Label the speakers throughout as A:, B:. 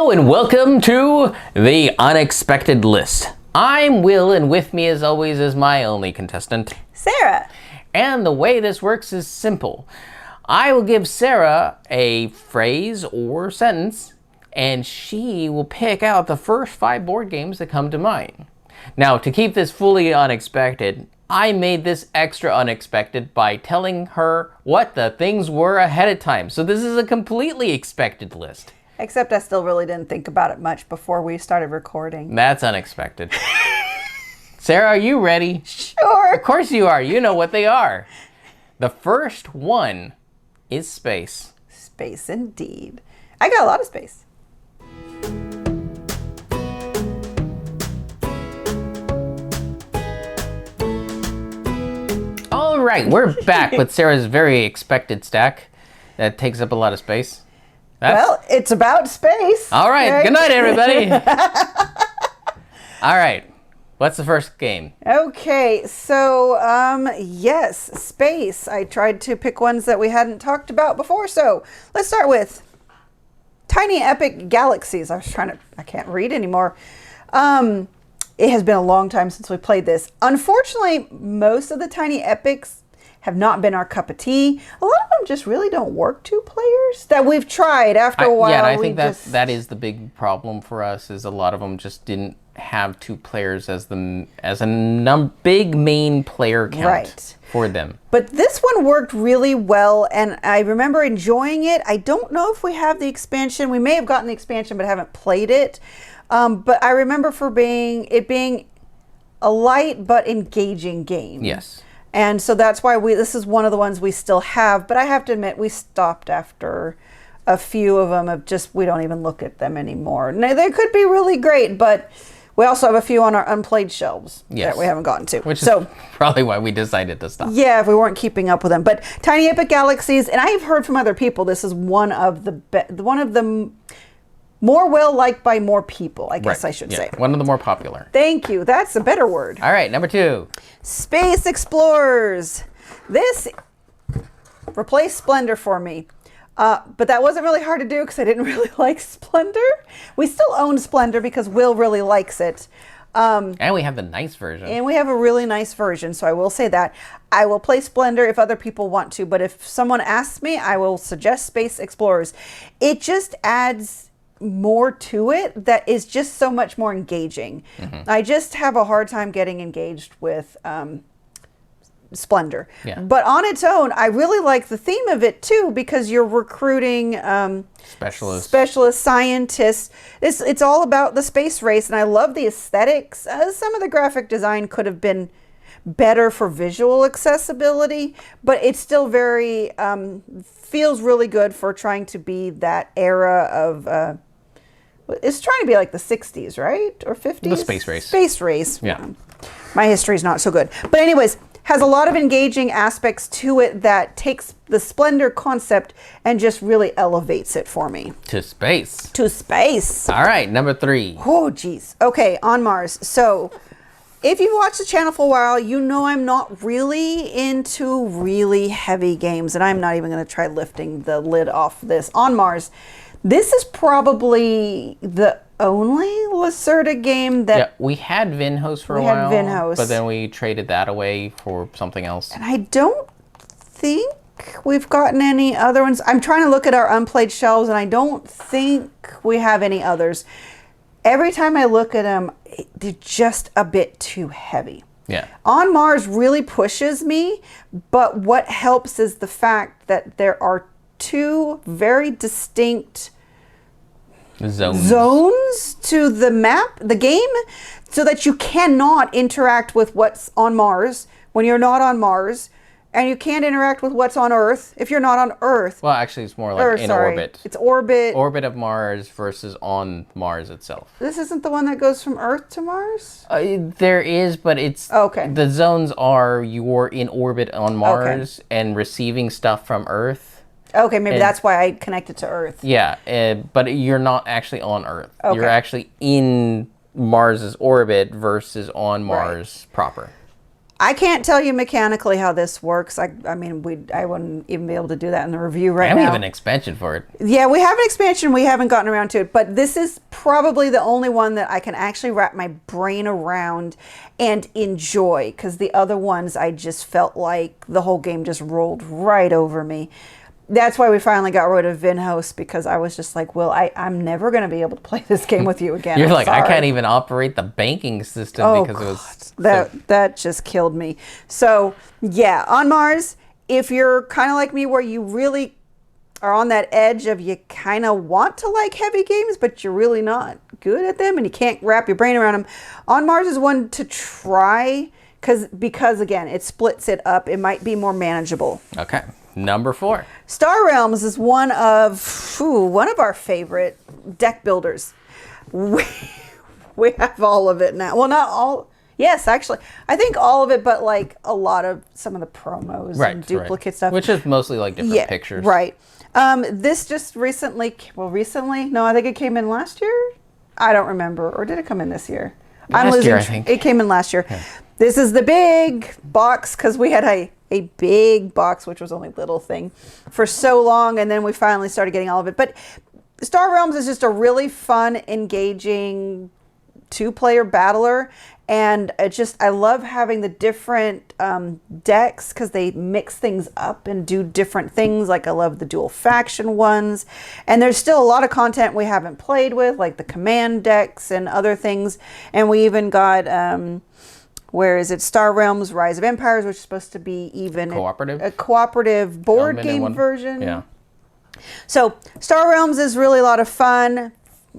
A: Hello and welcome to the Unexpected List. I'm Will, and with me as always is my only contestant,
B: Sarah.
A: And the way this works is simple. I will give Sarah a phrase or sentence, and she will pick out the first 5 board games that come to mind. Now, to keep this fully unexpected, I made this extra unexpected by telling her what the things were ahead of time. So this is a completely expected list.
B: Except I still really didn't think about it much before we started recording.
A: That's unexpected. Sarah, are you ready?
B: Sure.
A: Of course you are. You know what they are. The first one is space.
B: Space indeed. I got a lot of space.
A: All right, we're back with Sarah's very expected stack that takes up a lot of space.
B: Well, it's about space.
A: All right. Good night, everybody. All right. What's the first game?
B: Okay, so yes, space. I tried to pick ones that we hadn't talked about before. So let's start with Tiny Epic Galaxies. I can't read anymore. It has been a long time since we played this. Unfortunately, most of the Tiny Epics have not been our cup of tea. A lot of them just really don't work 2 players that we've tried after a while.
A: Yeah, and I think that is the big problem for us, is a lot of them just didn't have 2 players as a big main player count for them.
B: But this one worked really well, and I remember enjoying it. I don't know if we have the expansion. We may have gotten the expansion, but haven't played it. But I remember it being a light but engaging game.
A: Yes.
B: And so that's why this is one of the ones we still have. But I have to admit, we stopped after a few of them. We don't even look at them anymore. Now, they could be really great, but we also have a few on our unplayed shelves that we haven't gotten to.
A: Which is probably why we decided to stop.
B: Yeah, if we weren't keeping up with them. But Tiny Epic Galaxies, and I've heard from other people, this is one of the more well-liked by more people, I guess I should say.
A: One of the more popular.
B: Thank you. That's a better word.
A: All right, number 2.
B: Space Explorers. This replaced Splendor for me. But that wasn't really hard to do because I didn't really like Splendor. We still own Splendor because Will really likes it.
A: And we have the nice version.
B: And we have a really nice version, so I will say that. I will play Splendor if other people want to, but if someone asks me, I will suggest Space Explorers. It just adds more to it that is just so much more engaging. Mm-hmm. I just have a hard time getting engaged with Splendor. Yeah. But on its own, I really like the theme of it too, because you're recruiting specialist scientists. It's all about the space race, and I love the aesthetics. Some of the graphic design could have been better for visual accessibility, but it's still very feels really good for trying to be that era of it's trying to be like the 60s, right? Or 50s?
A: The space race.
B: Space race.
A: Yeah.
B: My history's not so good. But anyways, has a lot of engaging aspects to it that takes the Splendor concept and just really elevates it for me.
A: To space.
B: To space.
A: All right, number 3.
B: Oh, geez. Okay, On Mars. So if you've watched the channel for a while, you know I'm not really into really heavy games, and I'm not even going to try lifting the lid off this. On Mars, this is probably the only Lacerda game that...
A: Yeah, we had Vinhos for a while. We had Vinhos. But then we traded that away for something else.
B: And I don't think we've gotten any other ones. I'm trying to look at our unplayed shelves, and I don't think we have any others. Every time I look at them, they're just a bit too heavy.
A: Yeah.
B: On Mars really pushes me, but what helps is the fact that there are 2 very distinct zones to the map, the game, so that you cannot interact with what's on Mars when you're not on Mars, and you can't interact with what's on Earth if you're not on Earth.
A: Well, actually, it's more like orbit.
B: It's orbit.
A: Orbit of Mars versus on Mars itself.
B: This isn't the one that goes from Earth to Mars?
A: There is, but it's... Okay. The zones are you're in orbit on Mars and receiving stuff from Earth.
B: Okay, maybe that's why I connected to Earth.
A: Yeah, but you're not actually on Earth.
B: Okay.
A: You're actually in Mars's orbit versus on Mars proper.
B: I can't tell you mechanically how this works. I mean, I wouldn't even be able to do that in the review right now.
A: And we have an expansion for it.
B: Yeah, we have an expansion. We haven't gotten around to it, but this is probably the only one that I can actually wrap my brain around and enjoy, because the other ones I just felt like the whole game just rolled right over me. That's why we finally got rid of Vinhouse, because I was just like, well, I'm never going to be able to play this game with you again.
A: You're
B: I'm
A: like,
B: sorry.
A: I can't even operate the banking system because it was...
B: That just killed me. So, yeah, on Mars, if you're kind of like me where you really are on that edge of you kind of want to like heavy games, but you're really not good at them and you can't wrap your brain around them, On Mars is one to try because again, it splits it up. It might be more manageable.
A: Okay. Number 4.
B: Star Realms is one of our favorite deck builders. We have all of it now. Well, not all. Yes, actually, I think all of it, but like a lot of some of the promos and duplicate stuff,
A: which is mostly like different pictures.
B: Right. This just recently. Well, recently? No, I think it came in last year. I don't remember, or did it come in this year?
A: Last year, I think.
B: It came in last year.
A: Yeah.
B: This is the big box, because we had a big box, which was only a little thing, for so long, and then we finally started getting all of it. But Star Realms is just a really fun, engaging 2-player battler, and I love having the different decks, because they mix things up and do different things. Like I love the dual faction ones, and there's still a lot of content we haven't played with, like the command decks and other things. And we even got where is it? Star Realms Rise of Empires, which is supposed to be even a cooperative board game version.
A: Yeah.
B: So Star Realms is really a lot of fun.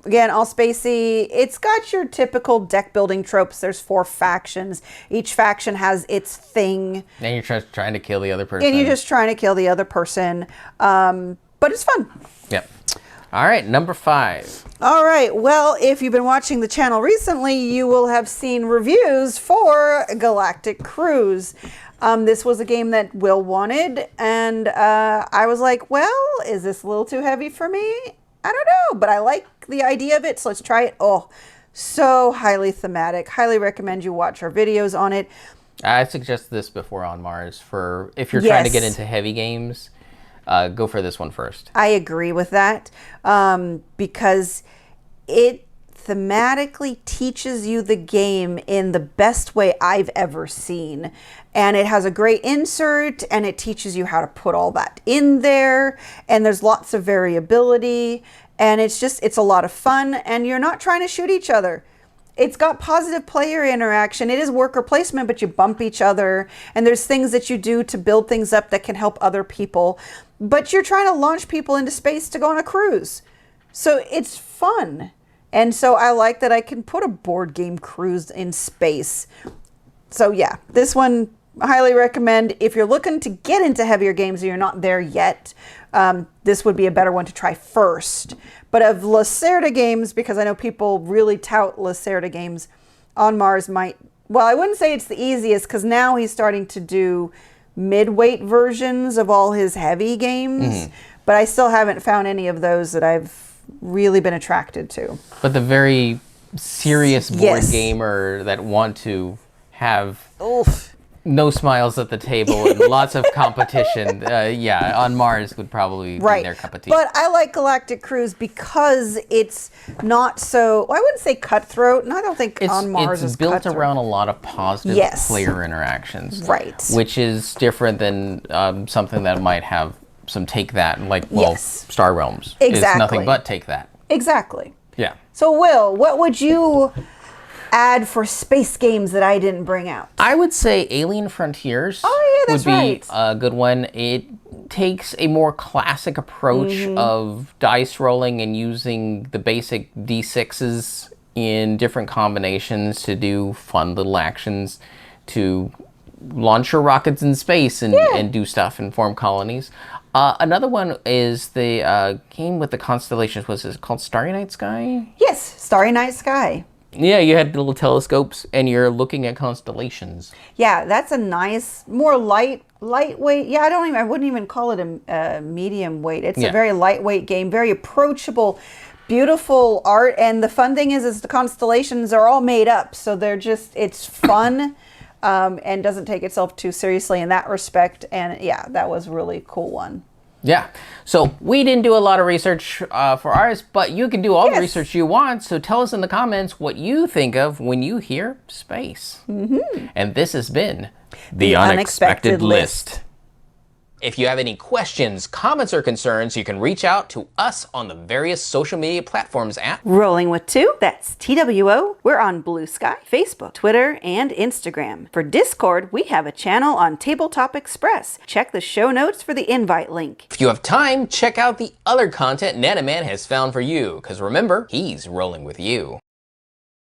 B: Again, all spacey. It's got your typical deck building tropes. There's 4 factions. Each faction has its thing.
A: And you're just trying to kill the other person.
B: And you're just trying to kill the other person. But it's fun.
A: Yep. All right, number 5.
B: All right. Well, if you've been watching the channel recently, you will have seen reviews for Galactic Cruise. This was a game that Will wanted, and I was like, well, is this a little too heavy for me? I don't know, but I like the idea of it, so let's try it. Oh, so highly thematic. Highly recommend you watch our videos on it.
A: I suggest this before On Mars for if you're trying to get into heavy games. Go for this one first.
B: I agree with that, because it thematically teaches you the game in the best way I've ever seen. And it has a great insert, and it teaches you how to put all that in there. And there's lots of variability, and it's a lot of fun, and you're not trying to shoot each other. It's got positive player interaction. It is worker placement, but you bump each other, and there's things that you do to build things up that can help other people. But you're trying to launch people into space to go on a cruise. So it's fun. And so I like that I can put a board game cruise in space. So yeah, this one I highly recommend. If you're looking to get into heavier games and you're not there yet, this would be a better one to try first. But of Lacerda games, because I know people really tout Lacerda games, On Mars might, well, I wouldn't say it's the easiest, because now he's starting to do mid-weight versions of all his heavy games, but I still haven't found any of those that I've really been attracted to.
A: But the very serious board gamer that want to have no smiles at the table and lots of competition, On Mars would probably be their cup of tea.
B: But I like Galactic Cruise because it's not so, well, I wouldn't say cutthroat, and I don't think On Mars is
A: built
B: cutthroat.
A: around a lot of positive player interactions.
B: Right.
A: Which is different than something that might have some take that, like, Star Realms.
B: Exactly.
A: It's nothing but take that.
B: Exactly.
A: Yeah.
B: So, Will, what would you add for space games that I didn't bring out?
A: I would say Alien Frontiers would be a good one. It takes a more classic approach of dice rolling and using the basic D6s in different combinations to do fun little actions to launch your rockets in space and do stuff and form colonies. Another one is the game with the constellations. Was it called Starry Night Sky?
B: Yes, Starry Night Sky.
A: Yeah, you had little telescopes and you're looking at constellations.
B: Yeah, that's a nice, more lightweight. Yeah, I wouldn't even call it a medium weight. It's a very lightweight game, very approachable, beautiful art. And the fun thing is the constellations are all made up. So they're just, it's fun. and doesn't take itself too seriously in that respect. And yeah, that was a really cool one.
A: Yeah. So we didn't do a lot of research for ours, but you can do all the research you want. So tell us in the comments what you think of when you hear space. And this has been The Unexpected List. If you have any questions, comments, or concerns, you can reach out to us on the various social media platforms at
B: Rolling with Two, that's TWO. We're on Blue Sky, Facebook, Twitter, and Instagram. For Discord, we have a channel on Tabletop Express. Check the show notes for the invite link.
A: If you have time, check out the other content Nanaman has found for you, because remember, he's rolling with you.